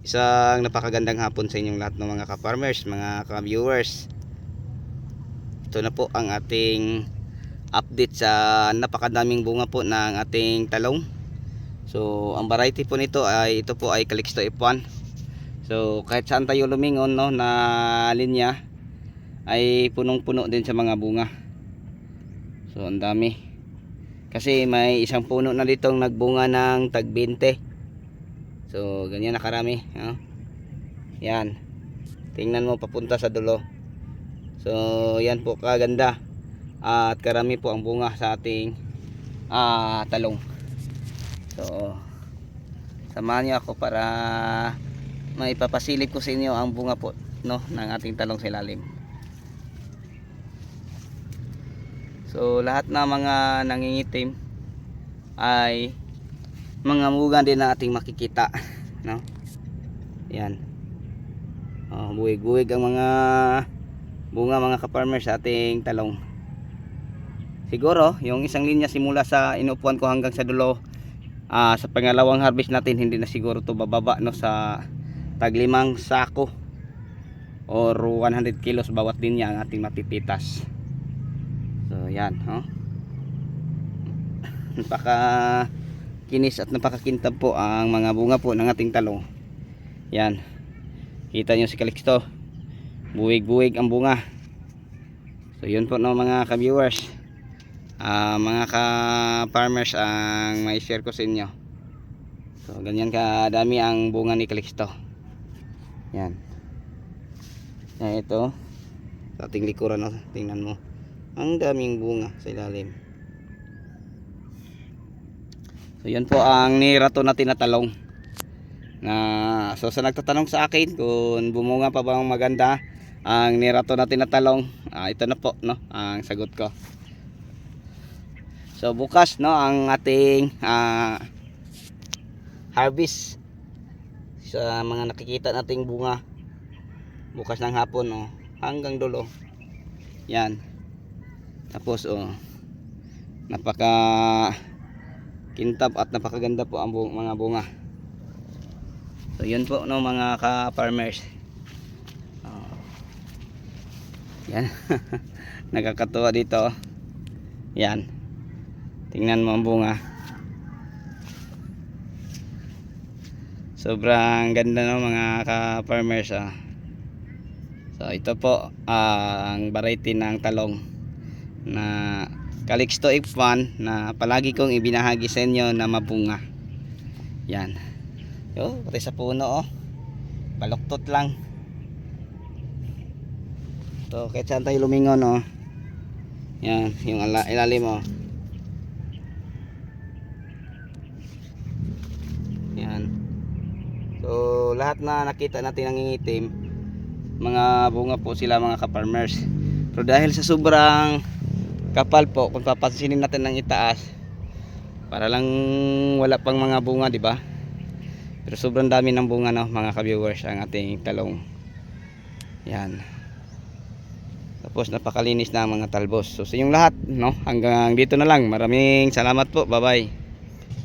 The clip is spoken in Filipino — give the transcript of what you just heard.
Isang napakagandang hapon sa inyong lahat ng mga ka-farmers, mga ka-viewers. Ito na po ang ating update sa napakadaming bunga po ng ating talong. So ang variety po nito ay ito po ay Calixto F1. So kahit saan tayo lumingon no, na linya ay punong-puno din sa mga bunga. So ang dami. Kasi may isang puno na ditong nagbunga ng tag 20. So ganyan nakarami, no? Yan. Tingnan mo papunta sa dulo. So yan po kaganda at karami po ang bunga sa ating talong. So samahan niyo ako para maipapasilip ko sa inyo ang bunga po no ng ating talong sa ilalim. So lahat na mga nangingitim ay mga bunga din na ating makikita, no? Yan. Buwig-buwig ang mga bunga mga ka-farmers sa ating talong. Siguro yung isang linya simula sa inuupuan ko hanggang sa dulo, sa pangalawang harvest natin hindi na siguro to bababa no sa tag 5 sako or 100 kilos bawat linya ang ating mapipitas. So yan, napaka kinis at napakakintab po ang mga bunga po ng ating talong. Yan, kita nyo si Calixto, buwig-buwig ang bunga. So yun po no mga ka-viewers, mga ka-farmers ang may share ko sa inyo. So ganyan kadami ang bunga ni Calixto. Yan. Yan ito sa ating likuran, no? Tingnan mo, ang daming bunga sa ilalim. So yan po ang nirato natin na talong. So sa nagtatanong sa akin kung bumunga pa bang maganda ang nirato natin na talong, ito na po no ang sagot ko. So bukas no ang ating harvest sa mga nakikita nating bunga. Bukas ng hapon no hanggang dulo. Yan. Tapos napaka kintab at napakaganda po ang mga bunga. So yun po no mga ka-farmers. Yan. Nakakatuwa dito. Yan. Tingnan mo ang bunga. Sobrang ganda no mga ka-farmers. So ito po ang variety ng talong na Calixto F1 na palagi kong ibinahagi sa inyo na mabunga. Yan. Yo, pati sa puno baluktot lang. So kahit saan tayo lumingon yan, yung ilalim yan. So lahat na nakita natin nangingitim, mga bunga po sila mga ka-farmers. Pero dahil sa sobrang kapal po, kung papansinin natin ng itaas, para lang wala pang mga bunga, di ba? Pero sobrang dami ng bunga no mga ka-viewers ang ating talong. Yan. Tapos napakalinis na ang mga talbos. So sa inyong lahat no, hanggang dito na lang. Maraming salamat po. Bye bye.